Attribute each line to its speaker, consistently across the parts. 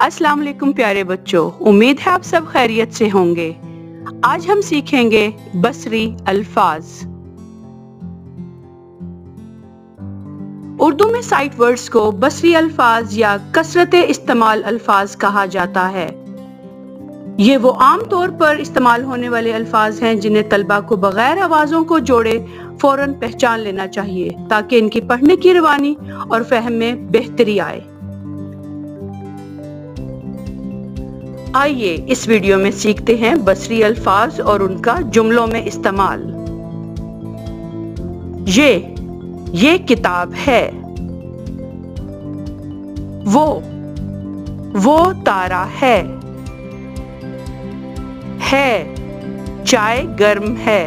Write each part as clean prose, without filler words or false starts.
Speaker 1: अस्सलाम वालेकुम प्यारे बच्चों, उम्मीद है आप सब खैरियत से होंगे। आज हम सीखेंगे बसरी अल्फाज। उर्दू में साइट वर्ड्स को बसरी अल्फाज या कसरत इस्तेमाल अल्फाज कहा जाता है। ये वो आम तौर पर इस्तेमाल होने वाले अल्फाज हैं जिन्हें तलबा को बगैर आवाज़ों को जोड़े फौरन पहचान लेना चाहिए ताकि इनकी पढ़ने की रवानी और फहम में बेहतरी आए। आइए इस वीडियो में सीखते हैं बसरी अल्फाज और उनका जुमलों में इस्तेमाल। ये किताब है। वो तारा है। चाय गर्म है।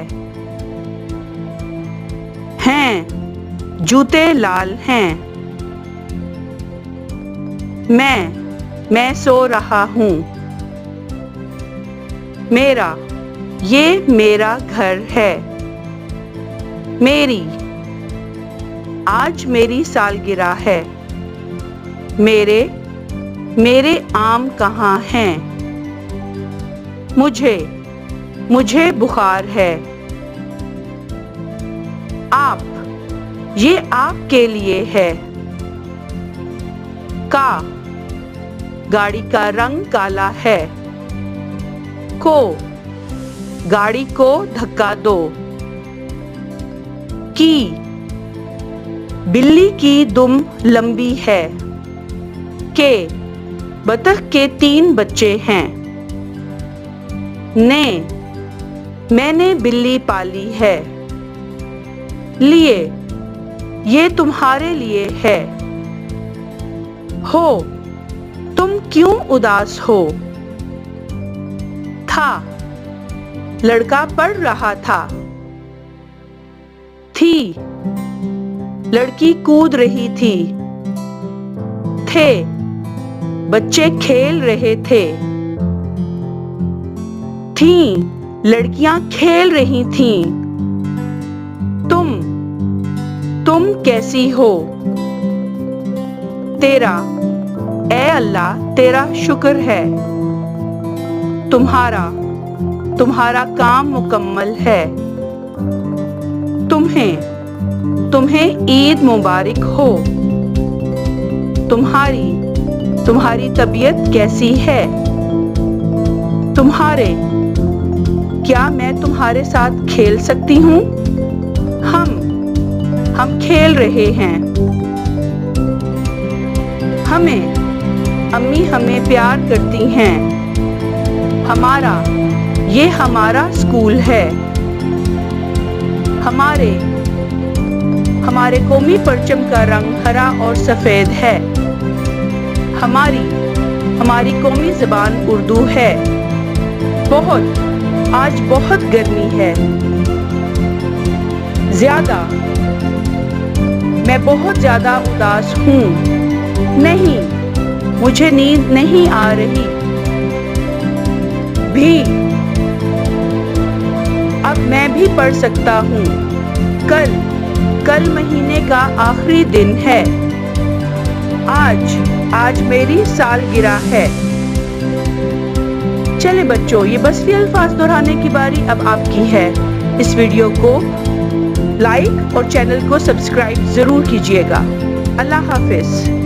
Speaker 1: हैं जूते लाल हैं। मैं सो रहा हूँ। ये मेरा घर है। मेरी आज मेरी सालगिरह है। मेरे आम कहाँ हैं? मुझे बुखार है। ये आपके लिए है। गाड़ी का रंग काला है। गाड़ी को धक्का दो। बिल्ली की दुम लंबी है। बतख के 3 बच्चे हैं। मैंने बिल्ली पाली है। ये तुम्हारे लिए है। तुम क्यों उदास हो? लड़का पढ़ रहा था। लड़की कूद रही थी। बच्चे खेल रहे थे। लड़कियां खेल रही थीं। तुम कैसी हो? ऐ अल्लाह तेरा शुक्र है। तुम्हारा काम मुकम्मल है। तुम्हें ईद मुबारक हो। तुम्हारी तबीयत कैसी है? क्या मैं तुम्हारे साथ खेल सकती हूँ? हम खेल रहे हैं। अम्मी हमें प्यार करती हैं। ये हमारा स्कूल है। हमारे कौमी परचम का रंग हरा और सफेद है। हमारी कौमी ज़बान उर्दू है। आज बहुत गर्मी है। मैं बहुत ज्यादा उदास हूँ। नहीं, मुझे नींद नहीं आ रही। अब मैं भी पढ़ सकता हूँ। कल महीने का आखिरी दिन है। आज मेरी सालगिरह है। चले बच्चों, ये बसरी अल्फाज दोहराने की बारी अब आपकी है। इस वीडियो को लाइक और चैनल को सब्सक्राइब जरूर कीजिएगा। अल्लाह हाफिज।